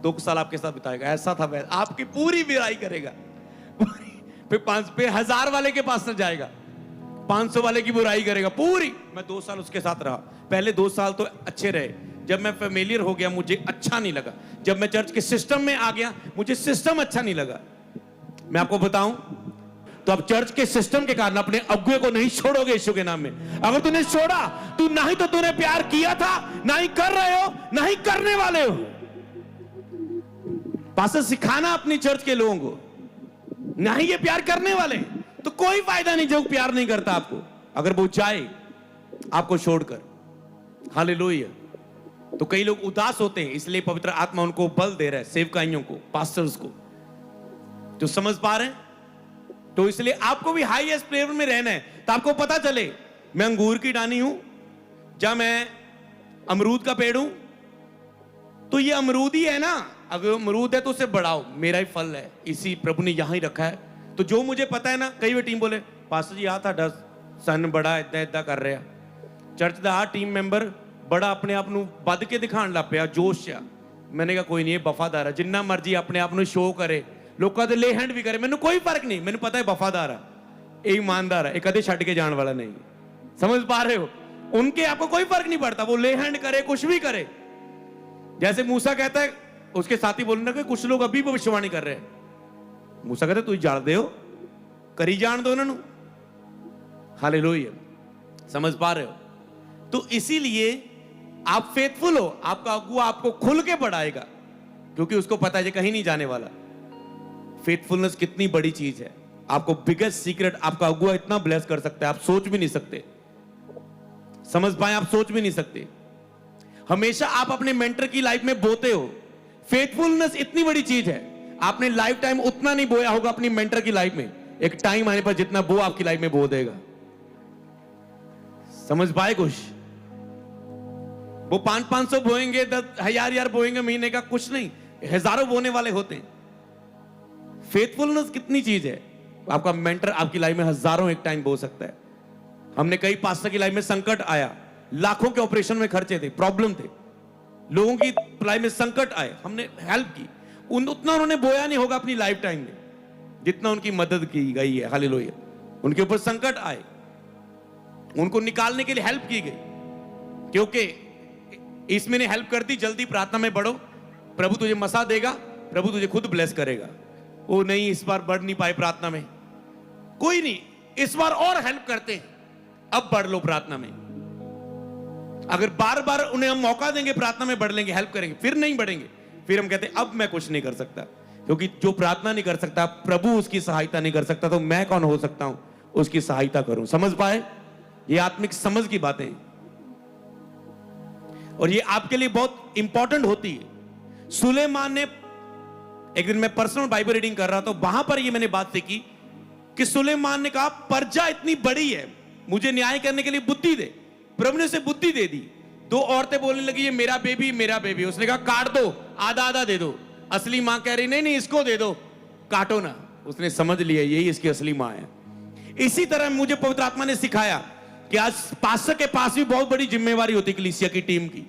2 साल आपके साथ बिताएगा, ऐसा था वैसा, आपकी पूरी बुराई करेगा। फिर 1000 वाले के पास न जाएगा, 500 वाले की बुराई करेगा पूरी। मैं 2 साल उसके साथ रहा, पहले 2 साल तो अच्छे रहे, जब मैं फेमिलियर हो गया मुझे अच्छा नहीं लगा, जब मैं चर्च के सिस्टम में आ गया मुझे सिस्टम अच्छा नहीं लगा। मैं आपको बताऊं, तो अब चर्च के सिस्टम के कारण अपने अगुए को नहीं छोड़ोगे यीशु के नाम में। अगर तूने छोड़ा, तू ना ही तो तूने प्यार किया था, ना ही कर रहे हो, ना ही करने वाले हो। पास्टर सिखाना अपनी चर्च के लोगों को, ना ही ये प्यार करने वाले, तो कोई फायदा नहीं जो प्यार नहीं करता आपको, अगर वो चाहे आपको छोड़कर। हालेलुया। तो कई लोग उदास होते हैं, इसलिए पवित्र आत्मा उनको बल दे रहा है, सेवकाइयों को, पास्टर्स को, जो समझ पा रहे हैं। तो इसलिए आपको भी हाईएस्ट लेवल में रहना है, तो आपको पता चले मैं अंगूर की डानी हूं या मैं अमरूद का पेड़ हूं। तो ये अमरूद ही है ना, अगर अमरूद है तो उसे बढ़ाओ, मेरा ही फल है, इसी प्रभु ने यहां ही रखा है। तो जो मुझे पता है ना, कई वे टीम बोले पास्टर जी आ था सन बड़ा इदा इदा कर रहा, चर्च का टीम मैंबर बड़ा अपने आप ਨੂੰ ਵੱਧ ਕੇ ਦਿਖਾਣ ਲੱਗ ਪਿਆ, जोश ਆ। मैंने कहा कोई नहीं, ये वफादार है, जिन्ना मर्जी अपने आप ਨੂੰ शो करे, लोगों के ले हैंड भी करे, मैंने कोई फर्क नहीं, मैंने पता है वफादार है, ये ईमानदार है, ये कदे छड़ के जाने वाला नहीं। समझ पा रहे हो? उनके आपको कोई फर्क नहीं पड़ता, वो ले हैंड करे, कुछ भी करे। जैसे मूसा कहता है, उसके साथी बोलने कि कुछ लोग अभी भविष्यवाणी कर रहे हैं, मूसा कहता तुम जान दे हो, करी जान दो उन्होंने। हालेलुया। समझ पा रहे हो? तो इसीलिए आप फेथफुल हो, आपका अगुआ आपको खुल के बढ़ाएगा, क्योंकि उसको पता है ये कहीं नहीं जाने वाला। फेथफुलनेस कितनी बड़ी चीज है, आपको बिगेस्ट सीक्रेट, आपका अगुआ इतना ब्लेस कर सकता है, आप सोच भी नहीं सकते। समझ पाए? आप सोच भी नहीं सकते। हमेशा आप अपने मेंटर की लाइफ में बोते हो। फेथफुलनेस इतनी बड़ी चीज है, आपने लाइफ टाइम उतना नहीं बोया होगा अपनी मेंटर की लाइफ में, एक टाइम आने पर जितना वो आपकी लाइफ में बो देगा। समझ पाए? कुछ वो 500 बोएंगे, 10,000 बोएंगे महीने का, कुछ नहीं, हजारों बोने वाले होते हैं। फेथफुलनेस कितनी चीज है, आपका मेंटर आपकी लाइफ में हजारों एक टाइम बो सकता है। हमने कई पास्टर की लाइफ में संकट आया, लाखों के ऑपरेशन में खर्चे थे, प्रॉब्लम थे, लोगों की लाइफ में संकट आए, हमने हेल्प की, उतना उन्होंने बोया नहीं होगा अपनी लाइफ टाइम में जितना उनकी मदद की गई है। हालेलुया। उनके ऊपर संकट आए, उनको निकालने के लिए हेल्प की गई, क्योंकि इसमें ने हेल्प कर दी, जल्दी प्रार्थना में बढ़ो, प्रभु तुझे मसा देगा, प्रभु तुझे खुद ब्लेस करेगा। वो नहीं, इस बार बढ़ नहीं पाए प्रार्थना में, कोई नहीं, इस बार और हेल्प करते हैं, अब बढ़ लो प्रार्थना में। अगर बार बार उन्हें हम मौका देंगे, प्रार्थना में बढ़ लेंगे, हेल्प करेंगे, फिर नहीं बढ़ेंगे, फिर हम कहते हैं अब मैं कुछ नहीं कर सकता, क्योंकि जो प्रार्थना नहीं कर सकता, प्रभु उसकी सहायता नहीं कर सकता, तो मैं कौन हो सकता हूं उसकी सहायता करूं। समझ पाए? ये आत्मिक समझ की बातें हैं, और ये आपके लिए बहुत इंपॉर्टेंट होती है। सुलेमान ने, एक दिन मैं पर्सनल बाइबल रीडिंग कर रहा था, वहां पर ये मैंने बात सीखी कि सुलेमान ने कहा प्रजा इतनी बड़ी है, मुझे न्याय करने के लिए बुद्धि दे। प्रभु ने उसे बुद्धि दे दी। 2 औरतें बोलने लगी ये मेरा बेबी, मेरा बेबी। उसने कहा काट दो, आधा आधा दे दो। असली मां कह रही नहीं नहीं इसको दे दो, काटो ना। उसने समझ लिया यही इसकी असली मां है। इसी तरह मुझे पवित्र आत्मा ने सिखाया कि आज पास्टर के पास भी बहुत बड़ी जिम्मेवारी होती है कलीसिया की टीम की,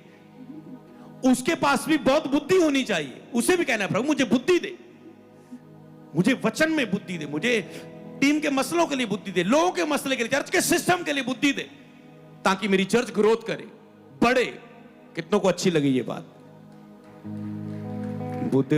उसके पास भी बहुत बुद्धि होनी चाहिए। उसे भी कहना है प्रभु मुझे बुद्धि दे, मुझे वचन में बुद्धि दे, मुझे टीम के मसलों के लिए बुद्धि दे, लोगों के मसले के लिए, चर्च के सिस्टम के लिए बुद्धि दे, ताकि मेरी चर्च ग्रोथ करे, बढ़े। कितनों को अच्छी लगी ये बात? बुद्धि